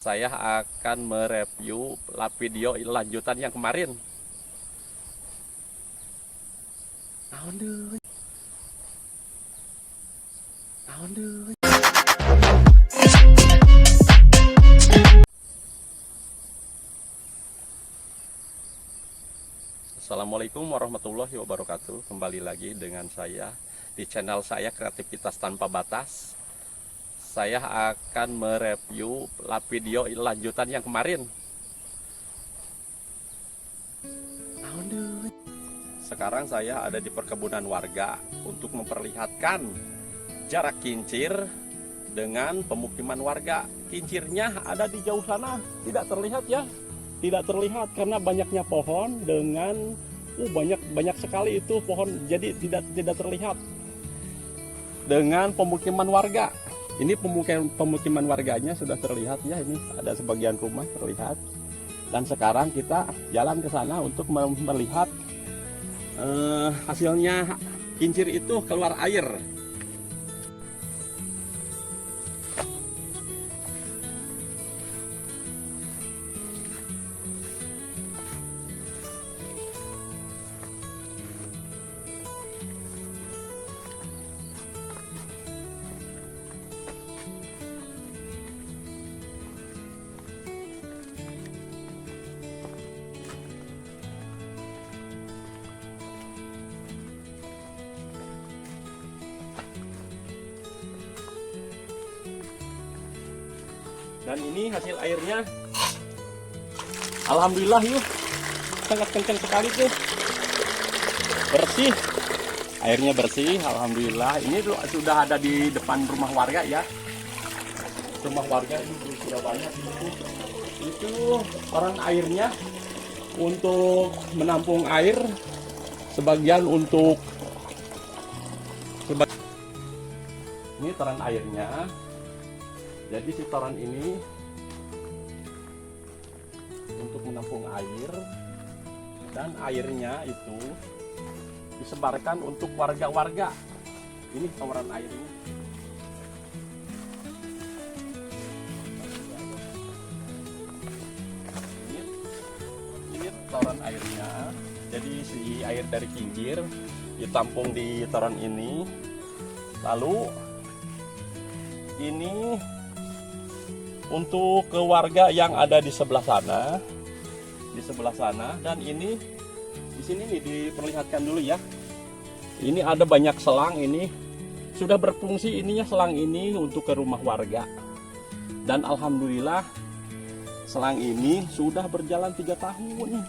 Saya akan mereview video lanjutan yang kemarin. Naon deui? Naon deui? Assalamualaikum warahmatullahi wabarakatuh. Kembali lagi dengan saya di channel saya Kreativitas Tanpa Batas. Saya akan mereview video lanjutan yang kemarin. Naon deui? Sekarang saya ada di perkebunan warga untuk memperlihatkan jarak kincir dengan pemukiman warga. Kincirnya ada di jauh sana, tidak terlihat ya, tidak terlihat karena banyaknya pohon dengan banyak sekali itu pohon, jadi tidak terlihat. Dengan pemukiman warga, ini pemukiman warganya sudah terlihat ya, ini ada sebagian rumah terlihat. Dan sekarang kita jalan ke sana untuk melihat hasilnya kincir itu keluar air. Dan ini hasil airnya, alhamdulillah yuk, sangat kencang sekali tuh, bersih, airnya bersih, alhamdulillah. Ini sudah ada di depan rumah warga ya, rumah warga ini sudah banyak itu orang airnya untuk menampung air, sebagian untuk ini toran airnya. Jadi si toran ini untuk menampung air, dan airnya itu disebarkan untuk warga-warga. Ini toran airnya. Ini toran airnya. Jadi si air dari kincir ditampung di toran ini. Lalu ini untuk ke warga yang ada di sebelah sana, dan ini di sini nih diperlihatkan dulu ya. Ini ada banyak selang, ini sudah berfungsi ininya, selang ini untuk ke rumah warga. Dan alhamdulillah selang ini sudah berjalan 3 tahun.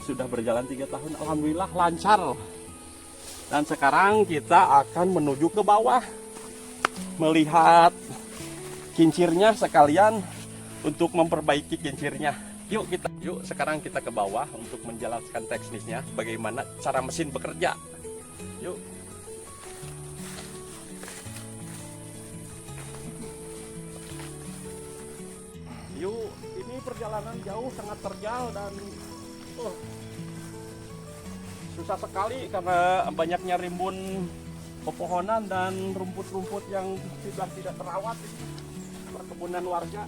Sudah berjalan 3 tahun, alhamdulillah lancar. Dan sekarang kita akan menuju ke bawah melihat kincirnya sekalian untuk memperbaiki kincirnya. Yuk sekarang kita ke bawah untuk menjelaskan teknisnya, bagaimana cara mesin bekerja. Yuk. Ini perjalanan jauh, sangat terjal dan susah sekali karena banyaknya rimbun pepohonan dan rumput-rumput yang sudah tidak terawat. Perkebunan warga.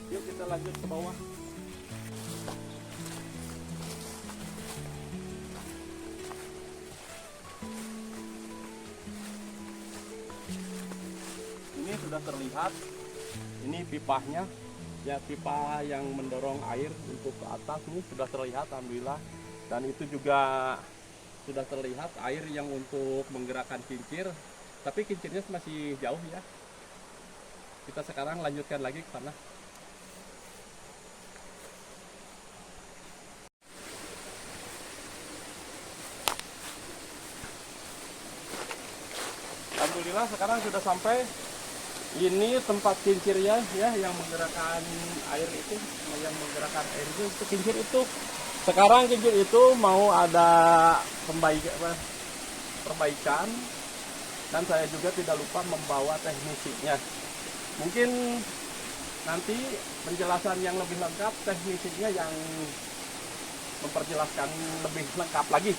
Yuk kita lanjut ke bawah. Ini sudah terlihat, ini pipanya ya, pipa yang mendorong air untuk ke atas ini sudah terlihat, alhamdulillah. Dan itu juga sudah terlihat air yang untuk menggerakkan kincir, tapi kincirnya masih jauh ya. Kita sekarang lanjutkan lagi ke sana. Alhamdulillah sekarang sudah sampai. Ini tempat kincirnya ya, yang menggerakkan air itu, kincir itu. Sekarang kincir itu mau ada perbaikan, dan saya juga tidak lupa membawa teknisinya. Mungkin nanti penjelasan yang lebih lengkap, teknisinya yang memperjelaskan lebih lengkap lagi.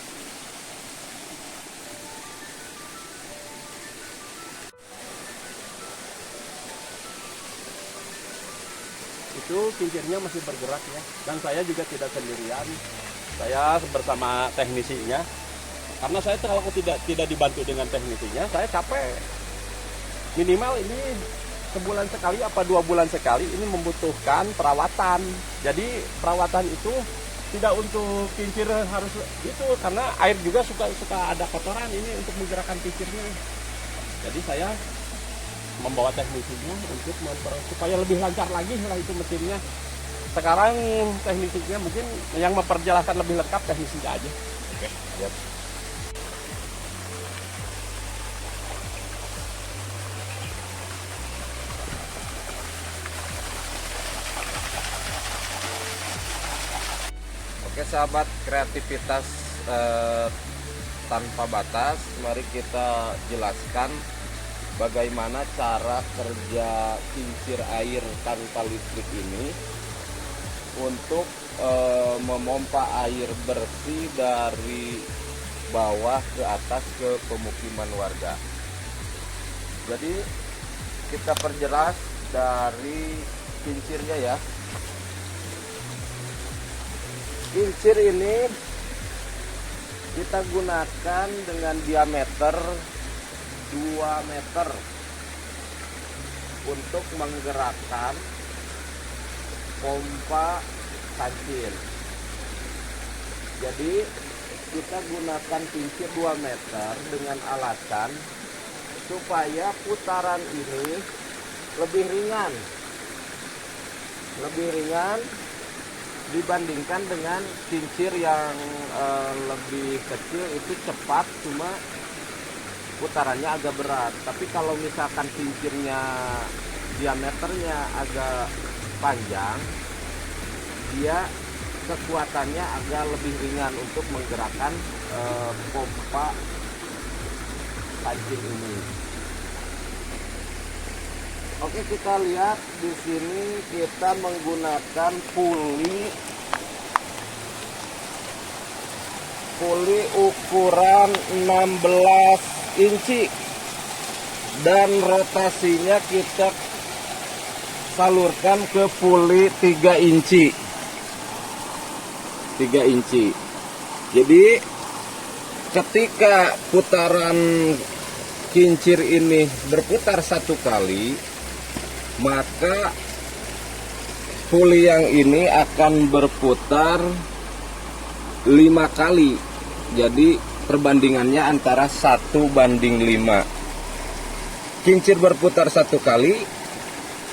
itu kincirnya masih bergerak ya. Dan saya juga tidak sendirian, saya bersama teknisinya. Karena saya kalau tidak dibantu dengan teknisinya, saya capek. Minimal ini sebulan sekali apa 2 bulan sekali ini membutuhkan perawatan. Jadi perawatan itu tidak untuk kincir harus itu, karena air juga suka ada kotoran ini untuk menggerakkan kincirnya. Jadi saya membawa teknisinya untuk supaya lebih lancar lagi lah itu mesinnya. Sekarang teknisinya mungkin yang memperjelaskan lebih lengkap teknisinya aja. Oke, siap. Oke sahabat kreativitas tanpa batas, mari kita jelaskan bagaimana cara kerja kincir air tanpa listrik ini untuk memompa air bersih dari bawah ke atas ke pemukiman warga. Jadi kita perjelas dari kincirnya ya. Kincir ini kita gunakan dengan diameter 2 meter untuk menggerakkan pompa kancil. Jadi kita gunakan kincir 2 meter dengan alasan supaya putaran ini lebih ringan dibandingkan dengan kincir yang lebih kecil itu cepat, cuma putarannya agak berat. Tapi kalau misalkan kincirnya diameternya agak panjang, dia kekuatannya agak lebih ringan untuk menggerakkan pompa kancil ini. Oke, kita lihat di sini kita menggunakan puli ukuran 16 inci dan rotasinya kita salurkan ke puli 3 inci. Jadi ketika putaran kincir ini berputar 1 kali, maka puli yang ini akan berputar 5 kali. Jadi perbandingannya antara 1:5. Kincir berputar 1 kali,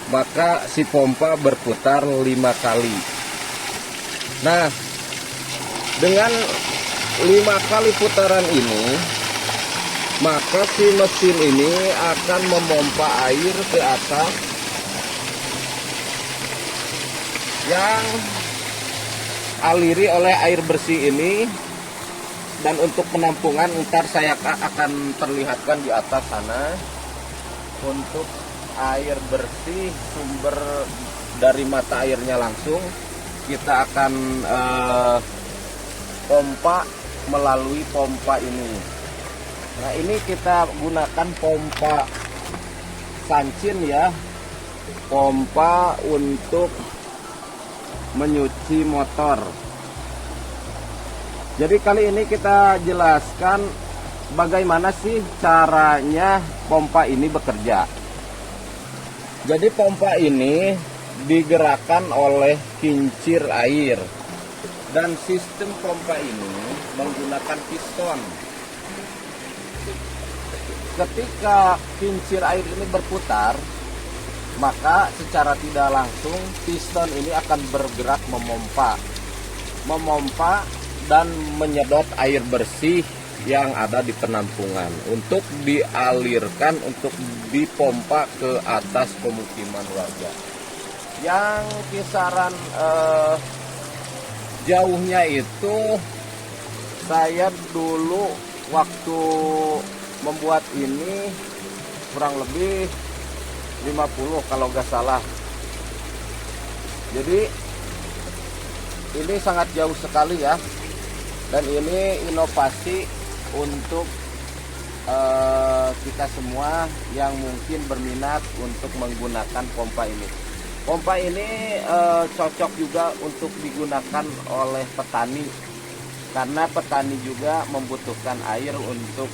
maka si pompa berputar 5 kali. Nah, dengan 5 kali putaran ini, maka si mesin ini akan memompa air ke atas yang aliri oleh air bersih ini. Dan untuk penampungan ntar saya akan perlihatkan di atas sana. Untuk air bersih sumber dari mata airnya langsung kita akan pompa melalui pompa ini. Nah, ini kita gunakan pompa Sanchin ya, pompa untuk menyuci motor. Jadi kali ini kita jelaskan bagaimana sih caranya pompa ini bekerja. Jadi pompa ini digerakkan oleh kincir air, dan sistem pompa ini menggunakan piston. Ketika kincir air ini berputar, maka secara tidak langsung piston ini akan bergerak memompa dan menyedot air bersih yang ada di penampungan untuk dialirkan untuk dipompa ke atas pemukiman warga. Yang kisaran jauhnya itu saya dulu waktu membuat ini kurang lebih 50 kalau nggak salah. Jadi ini sangat jauh sekali ya, dan ini inovasi untuk kita semua yang mungkin berminat untuk menggunakan pompa ini. Pompa ini cocok juga untuk digunakan oleh petani, karena petani juga membutuhkan air untuk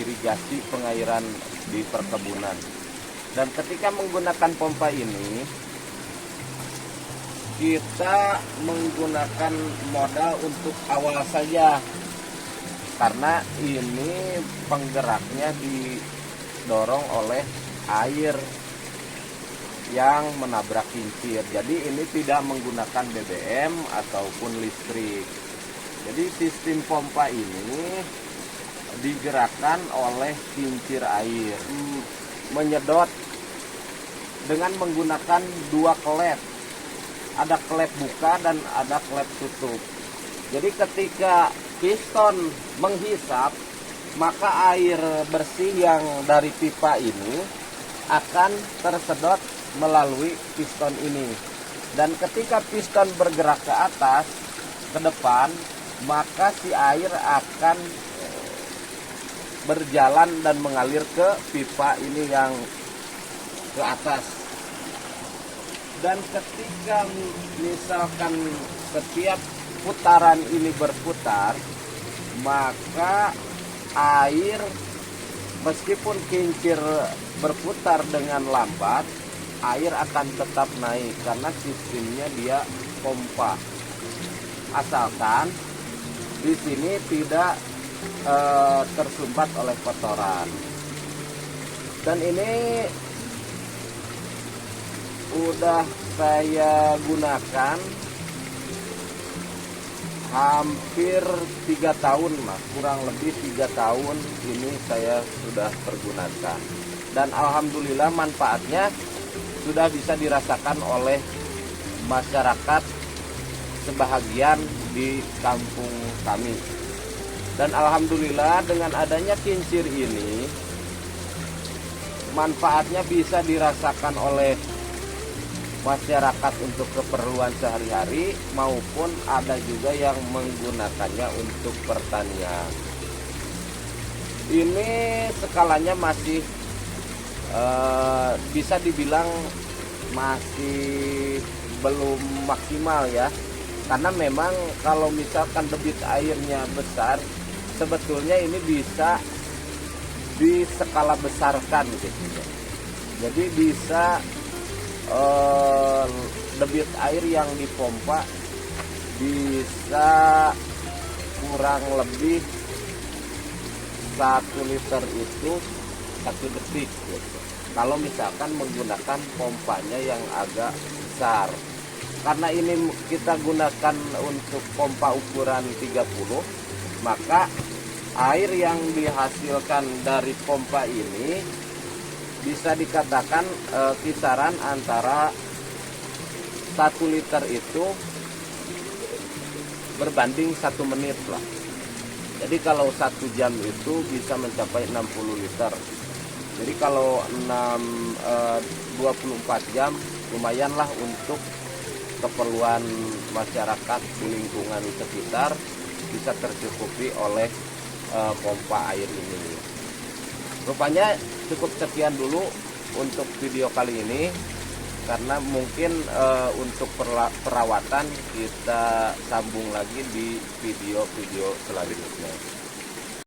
irigasi pengairan di perkebunan. Dan ketika menggunakan pompa ini, kita menggunakan modal untuk awal saja, karena ini penggeraknya didorong oleh air yang menabrak kincir. Jadi ini tidak menggunakan BBM ataupun listrik. Jadi sistem pompa ini digerakkan oleh kincir air, menyedot dengan menggunakan dua klep. Ada klep buka dan ada klep tutup. Jadi ketika piston menghisap, maka air bersih yang dari pipa ini akan tersedot melalui piston ini. Dan ketika piston bergerak ke atas, ke depan, maka si air akan berjalan dan mengalir ke pipa ini yang ke atas. Dan ketika misalkan setiap putaran ini berputar, maka air meskipun kincir berputar dengan lambat, air akan tetap naik karena sistemnya dia pompa. Asalkan di sini tidak tersumbat oleh kotoran. Dan ini udah saya gunakan hampir 3 tahun, Mas. Kurang lebih 3 tahun ini saya sudah pergunakan. Dan alhamdulillah manfaatnya sudah bisa dirasakan oleh masyarakat sebahagian di kampung kami. Dan alhamdulillah dengan adanya kincir ini, manfaatnya bisa dirasakan oleh masyarakat untuk keperluan sehari-hari, maupun ada juga yang menggunakannya untuk pertanian. Ini skalanya masih bisa dibilang masih belum maksimal ya, karena memang kalau misalkan debit airnya besar, sebetulnya ini bisa di skala besarkan gitu ya. Jadi bisa debit air yang dipompa bisa kurang lebih 1 liter itu 1 detik gitu. Kalau misalkan menggunakan pompanya yang agak besar. Karena ini kita gunakan untuk pompa ukuran 30, maka air yang dihasilkan dari pompa ini bisa dikatakan kisaran antara 1 liter itu berbanding 1 menit lah. Jadi kalau 1 jam itu bisa mencapai 60 liter. Jadi kalau 24 jam lumayanlah untuk keperluan masyarakat di lingkungan sekitar bisa tercukupi oleh pompa air ini. Rupanya cukup sekian dulu untuk video kali ini, karena mungkin untuk perawatan kita sambung lagi di video-video selanjutnya.